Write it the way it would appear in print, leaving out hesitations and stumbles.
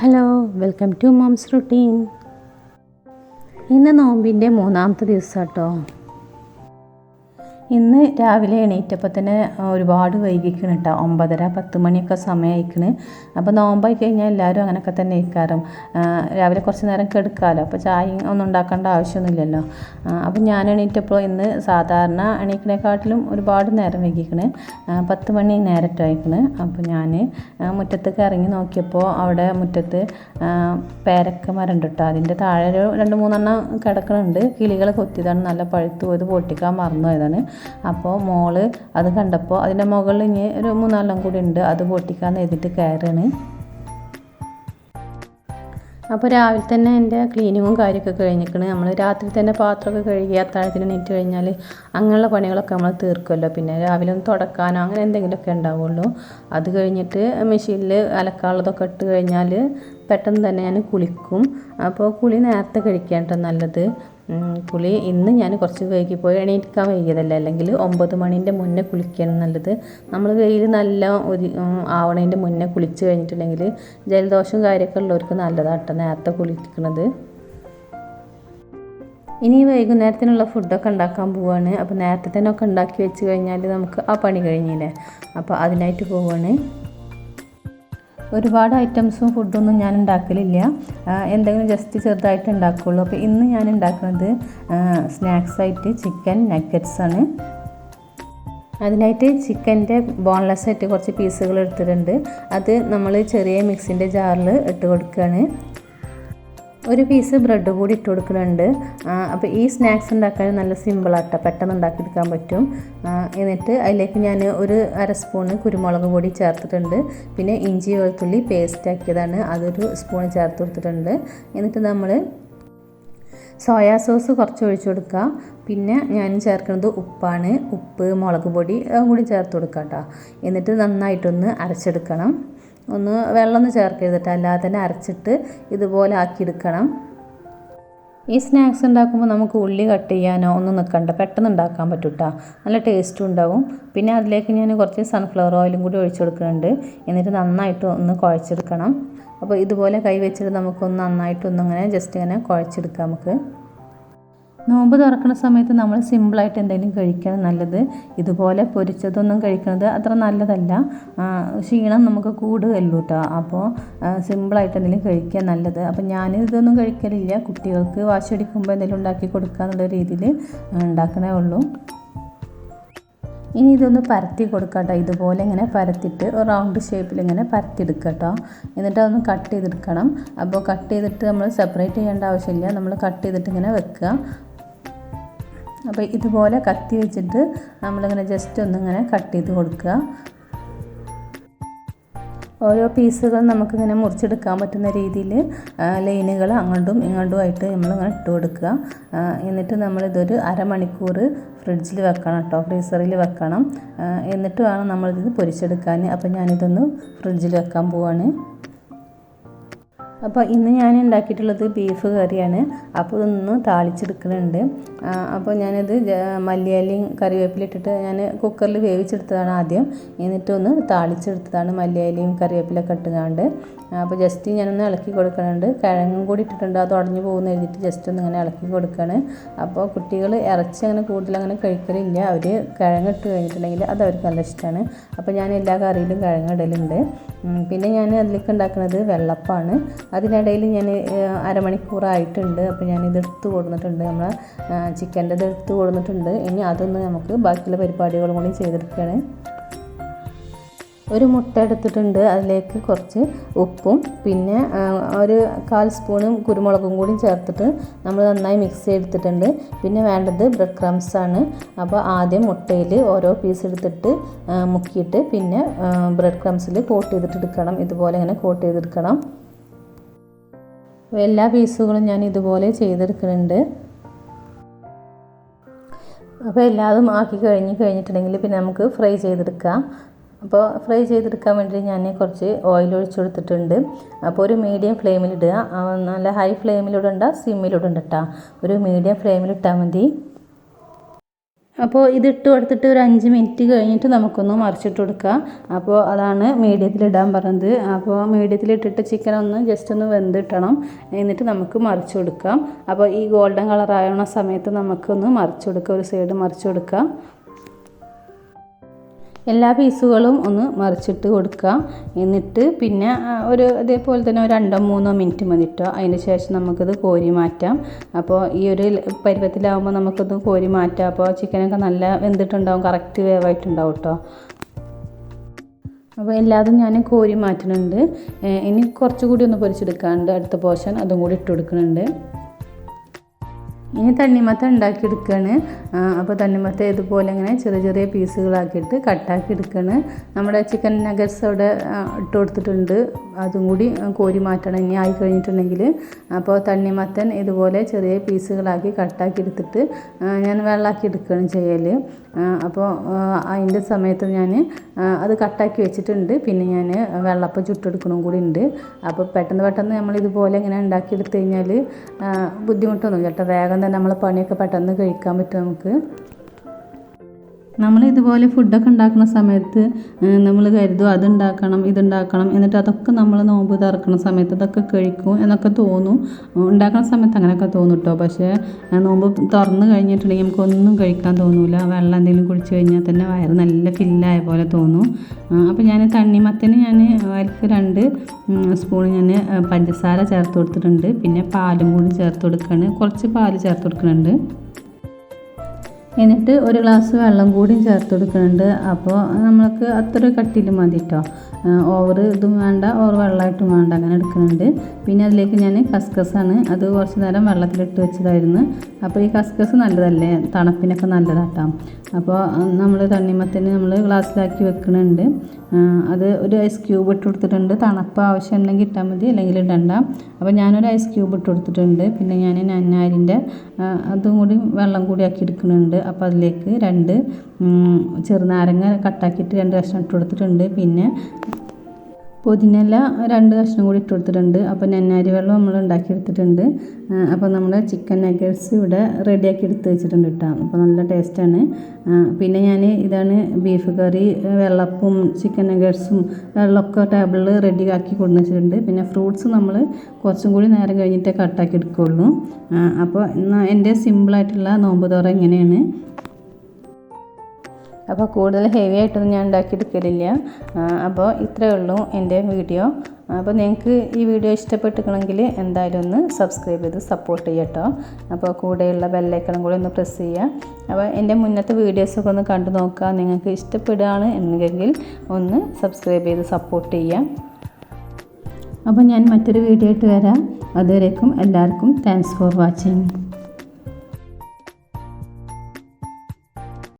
Hello, welcome to mom's routine. ഇന്ന് നോമ്പിൻ്റെ മൂന്നാമത്തെ ദിവസം കേട്ടോ. ഇന്ന് രാവിലെ എണീറ്റപ്പോൾ തന്നെ ഒരുപാട് വൈകിക്കണം കേട്ടോ. 9:30-10 മണിയൊക്കെ സമയമായിക്കണ്. അപ്പോൾ നോമ്പായി കഴിഞ്ഞാൽ എല്ലാവരും അങ്ങനെയൊക്കെ തന്നെ ഇരിക്കാറും. രാവിലെ കുറച്ച് നേരം കിടക്കാമല്ലോ, അപ്പോൾ ചായ ഒന്നും ഉണ്ടാക്കേണ്ട ആവശ്യമൊന്നുമില്ലല്ലോ. അപ്പോൾ ഞാൻ എണീറ്റപ്പോൾ ഇന്ന് സാധാരണ എണീക്കണേക്കാട്ടിലും ഒരുപാട് നേരം വൈകിക്കണ്. 10 മണി നേരമായിക്കണ്. അപ്പോൾ ഞാൻ മുറ്റത്തേക്ക് ഇറങ്ങി നോക്കിയപ്പോൾ അവിടെ മുറ്റത്ത് പേരക്ക മരം ഉണ്ട് കേട്ടോ. അതിൻ്റെ താഴെ ഒരു 2-3 കിടക്കണുണ്ട്. കിളികൾ കൊത്തിയതാണ്, നല്ല പഴുത്ത് പോയത്, പൊട്ടിക്കാൻ മറന്നു പോയതാണ്. അപ്പോൾ മോള് അത് കണ്ടപ്പോൾ അതിൻ്റെ മുകളിൽ ഇനി ഒരു 3-4 കൂടി ഉണ്ട്, അത് പൊട്ടിക്കാൻ എഴുതിയിട്ട് കയറാണ്. അപ്പോൾ രാവിലെ തന്നെ എൻ്റെ ക്ലീനിങ്ങും കാര്യമൊക്കെ കഴിഞ്ഞിരിക്കണ്. നമ്മൾ രാത്രി തന്നെ പാത്രമൊക്കെ കഴുകി അത്താഴത്തിന് എണീറ്റ് കഴിഞ്ഞാൽ അങ്ങനെയുള്ള പണികളൊക്കെ നമ്മൾ തീർക്കുമല്ലോ. പിന്നെ രാവിലെ ഒന്ന് തുടക്കാനോ അങ്ങനെ എന്തെങ്കിലുമൊക്കെ ഉണ്ടാവുള്ളൂ. അത് കഴിഞ്ഞിട്ട് മെഷീനിൽ അലക്കാനുള്ളതൊക്കെ ഇട്ട് കഴിഞ്ഞാൽ പെട്ടെന്ന് തന്നെ ഞാൻ കുളിക്കും. അപ്പോൾ കുളി നേരത്തെ കഴിക്കാൻ നല്ലത്. കുളി ഇന്ന് ഞാൻ കുറച്ച് വൈകിപ്പോയി, എണീക്കാൻ വൈകിയതല്ല. അല്ലെങ്കിൽ 9 മണീൻ്റെ മുന്നേ കുളിക്കുകയാണ് നല്ലത്. നമ്മൾ വെയിൽ നല്ല ആവണേൻ്റെ മുന്നേ കുളിച്ച് കഴിഞ്ഞിട്ടുണ്ടെങ്കിൽ ജലദോഷവും കാര്യമൊക്കെ ഉള്ളവർക്ക് നല്ലതാട്ടോ നേരത്തെ കുളിക്കുന്നത്. ഇനി വൈകുന്നേരത്തിനുള്ള ഫുഡൊക്കെ ഉണ്ടാക്കാൻ പോവുകയാണ്. അപ്പോൾ നേരത്തെ തന്നെ ഒക്കെ ഉണ്ടാക്കി വെച്ച് കഴിഞ്ഞാൽ നമുക്ക് ആ പണി കഴിഞ്ഞില്ലേ. അപ്പോൾ അതിനായിട്ട് പോവുകയാണ്. ഒരുപാട് ഐറ്റംസും ഫുഡൊന്നും ഞാൻ ഉണ്ടാക്കലില്ല, എന്തെങ്കിലും ജസ്റ്റ് ചെറുതായിട്ട് ഉണ്ടാക്കുകയുള്ളൂ. അപ്പോൾ ഇന്ന് ഞാൻ ഉണ്ടാക്കുന്നത് സ്നാക്സായിട്ട് ചിക്കൻ നഗറ്റ്സാണ്. അതിനായിട്ട് ചിക്കൻ്റെ ബോൺലെസ് ആയിട്ട് കുറച്ച് പീസുകൾ എടുത്തിട്ടുണ്ട്. അത് നമ്മൾ ചെറിയ മിക്സിൻ്റെ ജാറിൽ ഇട്ട് കൊടുക്കുകയാണ്. ഒരു പീസ് ബ്രെഡ് കൂടി ഇട്ട് കൊടുക്കുന്നുണ്ട്. അപ്പോൾ ഈ സ്നാക്സ് ഉണ്ടാക്കാൻ നല്ല സിമ്പിളാട്ടോ, പെട്ടെന്ന് ഉണ്ടാക്കിയെടുക്കാൻ പറ്റും. എന്നിട്ട് അതിലേക്ക് ഞാൻ ഒരു 1/2 സ്പൂണ് കുരുമുളക് പൊടി ചേർത്തിട്ടുണ്ട്. പിന്നെ ഇഞ്ചി വെളുത്തുള്ളി പേസ്റ്റ് ആക്കിയതാണ്, അതൊരു സ്പൂൺ ചേർത്ത് കൊടുത്തിട്ടുണ്ട്. എന്നിട്ട് നമ്മൾ സോയാ സോസ് കുറച്ച് ഒഴിച്ചു കൊടുക്കുക. പിന്നെ ഞാൻ ചേർക്കുന്നത് ഉപ്പാണ്. ഉപ്പ്, മുളക് പൊടി കൂടി ചേർത്ത് കൊടുക്കുക കേട്ടോ. എന്നിട്ട് നന്നായിട്ടൊന്ന് അരച്ചെടുക്കണം. ഒന്ന് വെള്ളമൊന്നും ചേർക്കരുത്, അല്ലാതെ തന്നെ അരച്ചിട്ട് ഇതുപോലെ ആക്കിയെടുക്കണം. ഈ സ്നാക്സ് ഉണ്ടാക്കുമ്പോൾ നമുക്ക് ഉള്ളി കട്ട് ചെയ്യാനോ ഒന്നും നിൽക്കണ്ട, പെട്ടെന്ന് ഉണ്ടാക്കാൻ പറ്റും കേട്ടോ. നല്ല ടേസ്റ്റും ഉണ്ടാവും. പിന്നെ അതിലേക്ക് ഞാൻ കുറച്ച് സൺഫ്ലവർ ഓയിലും കൂടി ഒഴിച്ചു കൊടുക്കുന്നുണ്ട്. എന്നിട്ട് നന്നായിട്ട് ഒന്ന് കുഴച്ചെടുക്കണം. അപ്പോൾ ഇതുപോലെ കൈ വെച്ചിട്ട് നമുക്കൊന്ന് നന്നായിട്ടൊന്നിങ്ങനെ ജസ്റ്റ് ഇങ്ങനെ കുഴച്ചെടുക്കാം. നമുക്ക് നോമ്പ് തുറക്കുന്ന സമയത്ത് നമ്മൾ സിമ്പിളായിട്ട് എന്തെങ്കിലും കഴിക്കണം നല്ലത്. ഇതുപോലെ പൊരിച്ചതൊന്നും കഴിക്കുന്നത് അത്ര നല്ലതല്ല, ക്ഷീണം നമുക്ക് കൂടുകയുള്ളൂ കേട്ടോ. അപ്പോൾ സിമ്പിളായിട്ട് എന്തെങ്കിലും കഴിക്കാൻ നല്ലത്. അപ്പോൾ ഞാൻ ഇതൊന്നും കഴിക്കലില്ല, കുട്ടികൾക്ക് വാശി അടിക്കുമ്പോൾ എന്തെങ്കിലും ഉണ്ടാക്കി കൊടുക്കുക എന്നുള്ള രീതിയിൽ ഉണ്ടാക്കണേ ഉള്ളൂ. ഇനി ഇതൊന്ന് പരത്തി കൊടുക്കാം കേട്ടോ. ഇതുപോലെ ഇങ്ങനെ പരത്തിയിട്ട് ഒരു റൗണ്ട് ഷേപ്പിൽ ഇങ്ങനെ പരത്തിയെടുക്കുക കേട്ടോ. എന്നിട്ട് അതൊന്ന് കട്ട് ചെയ്തെടുക്കണം. അപ്പോൾ കട്ട് ചെയ്തിട്ട് നമ്മൾ സെപ്പറേറ്റ് ചെയ്യേണ്ട ആവശ്യമില്ല, നമ്മൾ കട്ട് ചെയ്തിട്ട് ഇങ്ങനെ വെക്കുക. അപ്പോൾ ഇതുപോലെ കത്തി വെച്ചിട്ട് നമ്മളിങ്ങനെ ജസ്റ്റ് ഒന്നിങ്ങനെ കട്ട് ചെയ്ത് കൊടുക്കുക. ഓരോ പീസുകൾ നമുക്കിങ്ങനെ മുറിച്ചെടുക്കാൻ പറ്റുന്ന രീതിയിൽ ലൈനുകൾ അങ്ങോട്ടും ഇങ്ങോട്ടുമായിട്ട് നമ്മളിങ്ങനെ ഇട്ട് കൊടുക്കുക. എന്നിട്ട് നമ്മളിതൊരു 1/2 മണിക്കൂർ ഫ്രിഡ്ജിൽ വെക്കണം കേട്ടോ, ഫ്രീസറിൽ വെക്കണം. എന്നിട്ട് വേണം നമ്മളിത് പൊരിച്ചെടുക്കാൻ. അപ്പോൾ ഞാനിതൊന്ന് ഫ്രിഡ്ജിൽ വെക്കാൻ പോവാണ്. അപ്പോൾ ഇന്ന് ഞാൻ ഉണ്ടാക്കിയിട്ടുള്ളത് ബീഫ് കറിയാണ്. അപ്പോൾ ഇതൊന്ന് താളിച്ചെടുക്കുന്നുണ്ട്. അപ്പോൾ ഞാനത് മല്ലിയിലയും കറിവേപ്പിലിട്ടിട്ട് ഞാൻ കുക്കറിൽ വേവിച്ചെടുത്തതാണ് ആദ്യം. എന്നിട്ടൊന്ന് താളിച്ചെടുത്തതാണ് മല്ലിയിലയും കറിവേപ്പിലൊക്കെ ഇട്ടുകൊണ്ട്. അപ്പോൾ ജസ്റ്റ് ഞാനൊന്ന് ഇളക്കി കൊടുക്കുന്നുണ്ട്. കിഴങ്ങും കൂടി ഇട്ടിട്ടുണ്ട്, അത് ഉടഞ്ഞു പോകുന്ന എഴുതിയിട്ട് ജസ്റ്റ് ഒന്ന് ഇങ്ങനെ ഇളക്കി കൊടുക്കുകയാണ്. അപ്പോൾ കുട്ടികൾ ഇറച്ചി അങ്ങനെ കൂടുതൽ അങ്ങനെ കഴിക്കലില്ല, അവർ കിഴങ്ങ് ഇട്ട് കഴിഞ്ഞിട്ടുണ്ടെങ്കിൽ അത് അവർക്ക് നല്ല ഇഷ്ടമാണ്. അപ്പോൾ ഞാൻ എല്ലാ കറിയിലും കിഴങ്ങ് ഇടലുണ്ട്. പിന്നെ ഞാൻ അതിലേക്ക് ഉണ്ടാക്കുന്നത് വെള്ളപ്പമാണ്. അതിനിടയിൽ ഞാൻ 1/2 മണിക്കൂറായിട്ടുണ്ട്. അപ്പോൾ ഞാനിത് എടുത്ത് കൊടുത്തിട്ടുണ്ട്, നമ്മളെ ചിക്കൻ്റെ ഇത് എടുത്ത് കൊടുത്തിട്ടുണ്ട്. ഇനി അതൊന്ന് നമുക്ക് ബാക്കിയുള്ള പരിപാടികളും കൂടി ചെയ്തെടുക്കുകയാണ്. ഒരു മുട്ട എടുത്തിട്ടുണ്ട്, അതിലേക്ക് കുറച്ച് ഉപ്പും പിന്നെ ഒരു 1/4 സ്പൂണും കുരുമുളകും കൂടി ചേർത്തിട്ട് നമ്മൾ നന്നായി മിക്സ് ചെയ്തെടുത്തിട്ടുണ്ട്. പിന്നെ വേണ്ടത് ബ്രെഡ് ക്രംസ് ആണ്. അപ്പോൾ ആദ്യം മുട്ടയിൽ ഓരോ പീസ് എടുത്തിട്ട് മുക്കിയിട്ട് പിന്നെ ബ്രെഡ് ക്രംസിൽ കോട്ട് ചെയ്തിട്ട് എടുക്കണം. ഇതുപോലെ ഇങ്ങനെ കോട്ട് ചെയ്തെടുക്കണം. എല്ലാ പീസുകളും ഞാൻ ഇതുപോലെ ചെയ്തെടുക്കുന്നുണ്ട്. അപ്പോൾ എല്ലാതും ആക്കി കഴിഞ്ഞിട്ടുണ്ടെങ്കിൽ പിന്നെ നമുക്ക് ഫ്രൈ ചെയ്തെടുക്കാം. അപ്പോൾ ഫ്രൈ ചെയ്തെടുക്കാൻ വേണ്ടി ഞാൻ കുറച്ച് ഓയിൽ ഒഴിച്ചു കൊടുത്തിട്ടുണ്ട്. അപ്പോൾ ഒരു മീഡിയം ഫ്ലെയിമിലിടുക, നല്ല ഹൈ ഫ്ലെയിമിലിടണ്ട, സിമ്മിലിടണ്ട കേട്ടോ. ഒരു മീഡിയം ഫ്ലെയിമിലിട്ടാൽ മതി. അപ്പോൾ ഇതിട്ട് കൊടുത്തിട്ട് ഒരു 5 മിനിറ്റ് കഴിഞ്ഞിട്ട് നമുക്കൊന്ന് മറിച്ചിട്ട് കൊടുക്കാം. അപ്പോൾ അതാണ് മീഡിയത്തിലിടാൻ പറഞ്ഞത്. അപ്പോൾ മീഡിയത്തിലിട്ടിട്ട് ചിക്കൻ ഒന്ന് ജസ്റ്റ് ഒന്ന് വെന്തിട്ടണം. എന്നിട്ട് നമുക്ക് മറിച്ച് കൊടുക്കാം. അപ്പോൾ ഈ ഗോൾഡൻ കളർ ആവുന്ന സമയത്ത് നമുക്കൊന്ന് മറിച്ച് കൊടുക്കാം, ഒരു സൈഡ് മറിച്ച് കൊടുക്കാം. എല്ലാ പീസുകളും ഒന്ന് മറിച്ചിട്ട് കൊടുക്കുക. എന്നിട്ട് പിന്നെ ഒരു ഇതേപോലെ തന്നെ ഒരു 2-3 മിനിറ്റ് മതി കേട്ടോ. അതിന് ശേഷം നമുക്കിത് കോരി മാറ്റാം. അപ്പോൾ ഈ ഒരു പരുവത്തിലാവുമ്പോൾ നമുക്കിത് കോരി മാറ്റാം. അപ്പോൾ ചിക്കനൊക്കെ നല്ല വെന്തിട്ടുണ്ടാവും, കറക്റ്റ് വേവായിട്ടുണ്ടാവും കേട്ടോ. അപ്പോൾ എല്ലാതും ഞാൻ കോരി മാറ്റുന്നുണ്ട്. ഇനി കുറച്ചുകൂടി ഒന്ന് പൊരിച്ചെടുക്കാനുണ്ട്, അടുത്ത പോർഷൻ അതും കൂടി ഇട്ട് കൊടുക്കുന്നുണ്ട്. ഇനി തണ്ണിമത്തൻ ഉണ്ടാക്കിയെടുക്കുകയാണ്. അപ്പോൾ തണ്ണിമത്തൻ ഇതുപോലെ ഇങ്ങനെ ചെറിയ ചെറിയ പീസുകളാക്കിയിട്ട് കട്ടാക്കി എടുക്കുകയാണ്. നമ്മുടെ ചിക്കൻ നഗറ്റ്സ് അവിടെ ഇട്ട് കൊടുത്തിട്ടുണ്ട്, അതും കൂടി കോരി മാറ്റണം ഇനി ആയി കഴിഞ്ഞിട്ടുണ്ടെങ്കിൽ. അപ്പോൾ തണ്ണിമത്തൻ ഇതുപോലെ ചെറിയ പീസുകളാക്കി കട്ടാക്കി എടുത്തിട്ട് ഞാൻ വെള്ളമാക്കി എടുക്കുകയാണ് ചെയ്യൽ. അപ്പോൾ അതിൻ്റെ സമയത്ത് ഞാൻ അത് കട്ടാക്കി വെച്ചിട്ടുണ്ട്. പിന്നെ ഞാൻ വെള്ളപ്പം ചുട്ടെടുക്കണം കൂടി ഉണ്ട്. അപ്പോൾ പെട്ടെന്ന് നമ്മൾ ഇതുപോലെ ഇങ്ങനെ ഉണ്ടാക്കിയെടുത്ത് കഴിഞ്ഞാൽ ബുദ്ധിമുട്ടൊന്നുമില്ല കേട്ടോ. വേഗം തന്നെ നമ്മൾ പണിയൊക്കെ പെട്ടെന്ന് കഴിക്കാൻ പറ്റും നമുക്ക്. നമ്മൾ ഇതുപോലെ ഫുഡൊക്കെ ഉണ്ടാക്കുന്ന സമയത്ത് നമ്മൾ കരുതും അതുണ്ടാക്കണം ഇതുണ്ടാക്കണം, എന്നിട്ട് അതൊക്കെ നമ്മൾ നോമ്പ് തുറക്കുന്ന സമയത്ത് അതൊക്കെ കഴിക്കും എന്നൊക്കെ തോന്നും. ഉണ്ടാക്കുന്ന സമയത്ത് അങ്ങനെയൊക്കെ തോന്നും കേട്ടോ. പക്ഷേ നോമ്പ് തുറന്ന് കഴിഞ്ഞിട്ടുണ്ടെങ്കിൽ നമുക്കൊന്നും കഴിക്കാൻ തോന്നില്ല. വെള്ളം എന്തെങ്കിലും കുടിച്ച് കഴിഞ്ഞാൽ തന്നെ വയറ് നല്ല ഫില്ലായ പോലെ തോന്നും. അപ്പോൾ ഞാൻ തണ്ണിമത്തന് അതിലേക്ക് 2 സ്പൂൺ ഞാൻ പഞ്ചസാര ചേർത്ത് കൊടുത്തിട്ടുണ്ട്. പിന്നെ പാലും കൂടി ചേർത്ത് കൊടുക്കുകയാണ്, കുറച്ച് പാല് ചേർത്ത് കൊടുക്കുന്നുണ്ട്. എന്നിട്ട് ഒരു ഗ്ലാസ് വെള്ളം കൂടി ചേർത്ത് കൊടുക്കുന്നുണ്ട്. അപ്പോൾ നമ്മൾക്ക് അത്ര കട്ടിയിൽ മതി കേട്ടോ. ഓവർ ഇതും വേണ്ട, ഓവർ വെള്ളമായിട്ടും വേണ്ട, അങ്ങനെ എടുക്കുന്നുണ്ട്. പിന്നെ അതിലേക്ക് ഞാൻ കസ്കസാണ്, അത് കുറച്ച് നേരം വെള്ളത്തിലിട്ട് വെച്ചതായിരുന്നു. അപ്പോൾ ഈ കസ്കസ് നല്ലതല്ലേ, തണുപ്പിനൊക്കെ നല്ലതാട്ടോ. അപ്പോൾ നമ്മൾ തണ്ണിമത്തന് നമ്മൾ ഗ്ലാസ്സിലാക്കി വെക്കുന്നുണ്ട്. അത് ഒരു ഐസ് ക്യൂബ് ഇട്ട് കൊടുത്തിട്ടുണ്ട്. തണുപ്പ് ആവശ്യം ഉണ്ടെങ്കിൽ ഇട്ടാൽ മതി, അല്ലെങ്കിൽ ഇടണ്ട. അപ്പോൾ ഞാനൊരു ഐസ് ക്യൂബ് ഇട്ട് കൊടുത്തിട്ടുണ്ട്. പിന്നെ ഞാൻ നന്നാരിൻ്റെ അതും കൂടി വെള്ളം കൂടി ആക്കി എടുക്കുന്നുണ്ട്. അപ്പോൾ അതിലേക്ക് 2 ചെറുനാരങ്ങ കട്ടാക്കിയിട്ട് 2 കഷ്ണം ഇട്ട് കൊടുത്തിട്ടുണ്ട്. പിന്നെ പുതിനയില 2 കഷ്ണം കൂടി ഇട്ട് കൊടുത്തിട്ടുണ്ട്. അപ്പോൾ നന്നാരി വെള്ളം നമ്മൾ ഉണ്ടാക്കിയെടുത്തിട്ടുണ്ട്. അപ്പോൾ നമ്മുടെ ചിക്കൻ നഗറ്റ്സ് ഇവിടെ റെഡിയാക്കി എടുത്ത് വെച്ചിട്ടുണ്ട് കേട്ടോ. അപ്പോൾ നല്ല ടേസ്റ്റാണ്. പിന്നെ ഞാൻ ഇതാണ് ബീഫ് കറി, വെള്ളപ്പവും ചിക്കൻ നഗറ്റ്സും വെള്ളമൊക്കെ ടേബിളിൽ റെഡി ആക്കി കൊണ്ടു വെച്ചിട്ടുണ്ട്. പിന്നെ ഫ്രൂട്ട്സ് നമ്മൾ കുറച്ചും കൂടി നേരം കഴിഞ്ഞിട്ടേ കട്ടാക്കി എടുക്കുകയുള്ളൂ. അപ്പോൾ എൻ്റെ സിമ്പിളായിട്ടുള്ള നോമ്പ് തുറ ഇങ്ങനെയാണ്. അപ്പോൾ കൂടുതൽ ഹെവി ആയിട്ടൊന്നും ഞാൻ ഉണ്ടാക്കിയെടുക്കലില്ല. അപ്പോൾ ഇത്രയേ ഉള്ളൂ എൻ്റെ വീഡിയോ. അപ്പോൾ നിങ്ങൾക്ക് ഈ വീഡിയോ ഇഷ്ടപ്പെട്ടിരിക്കണമെങ്കിൽ എന്തായാലും ഒന്ന് സബ്സ്ക്രൈബ് ചെയ്ത് സപ്പോർട്ട് ചെയ്യട്ടോ. അപ്പോൾ കൂടെയുള്ള ബെല്ലൈക്കണും കൂടി ഒന്ന് പ്രസ് ചെയ്യുക. അപ്പോൾ എൻ്റെ മുന്നത്തെ വീഡിയോസൊക്കെ ഒന്ന് കണ്ടു നോക്കുക. നിങ്ങൾക്ക് ഇഷ്ടപ്പെടുകയാണ് എന്നെങ്കിൽ ഒന്ന് സബ്സ്ക്രൈബ് ചെയ്ത് സപ്പോർട്ട് ചെയ്യുക. അപ്പോൾ ഞാൻ മറ്റൊരു വീഡിയോ ആയിട്ട് വരാം. അതുവരേക്കും എല്ലാവർക്കും താങ്ക്സ് ഫോർ വാച്ചിങ്.